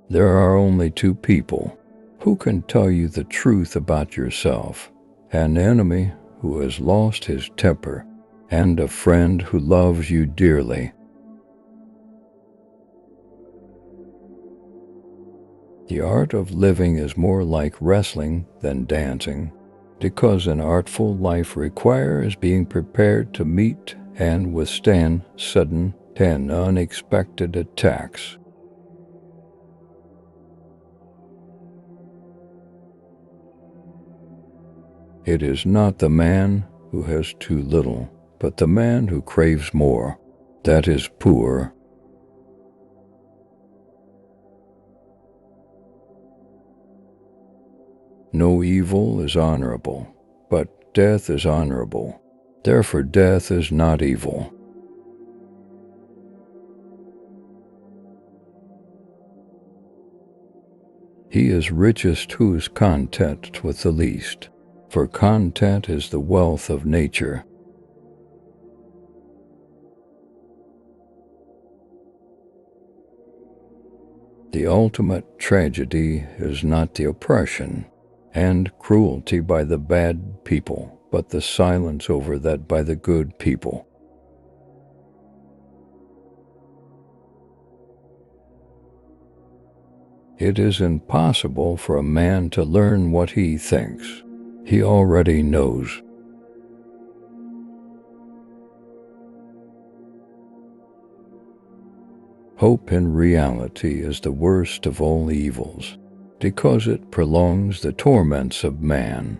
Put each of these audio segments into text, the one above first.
There are only two people who can tell you the truth about yourself: an enemy who has lost his temper and a friend who loves you dearly. The art of living is more like wrestling than dancing, because an artful life requires being prepared to meet and withstand sudden and unexpected attacks. It is not the man who has too little, but the man who craves more, that is poor. No evil is honorable, but death is honorable. Therefore death is not evil. He is richest who is content with the least, for content is the wealth of nature. The ultimate tragedy is not the oppression and cruelty by the bad people, but the silence over that by the good people. It is impossible for a man to learn what he thinks. He already knows. Hope in reality is the worst of all evils, because it prolongs the torments of man.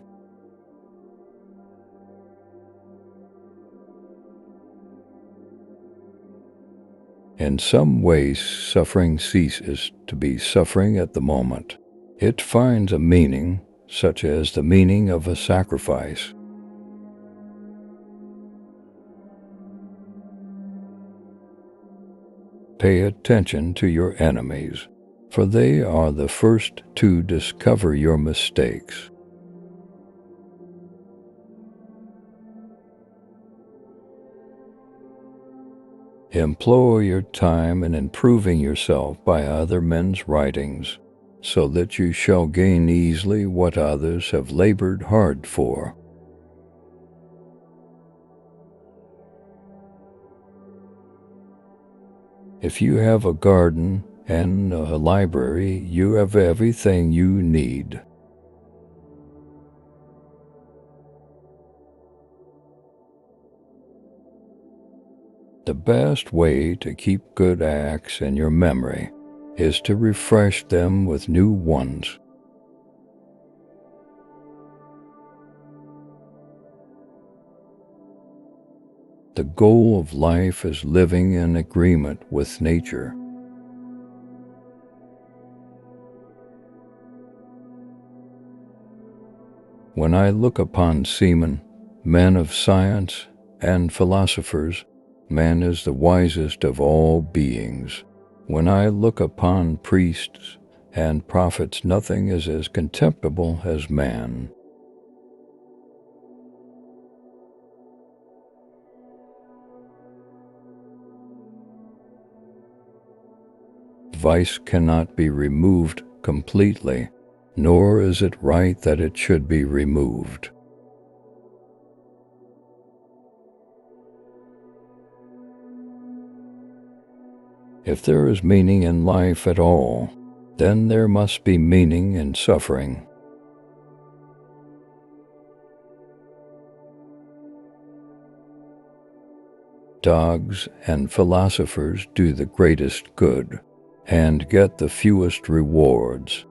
In some ways, suffering ceases to be suffering at the moment. It finds a meaning, such as the meaning of a sacrifice. Pay attention to your enemies, for they are the first to discover your mistakes. Employ your time in improving yourself by other men's writings, so that you shall gain easily what others have labored hard for. If you have a garden and a library, you have everything you need. The best way to keep good acts in your memory is to refresh them with new ones. The goal of life is living in agreement with nature. When I look upon seamen, men of science, and philosophers, man is the wisest of all beings. When I look upon priests and prophets, nothing is as contemptible as man. Vice cannot be removed completely, nor is it right that it should be removed. If there is meaning in life at all, then there must be meaning in suffering. Dogs and philosophers do the greatest good and get the fewest rewards.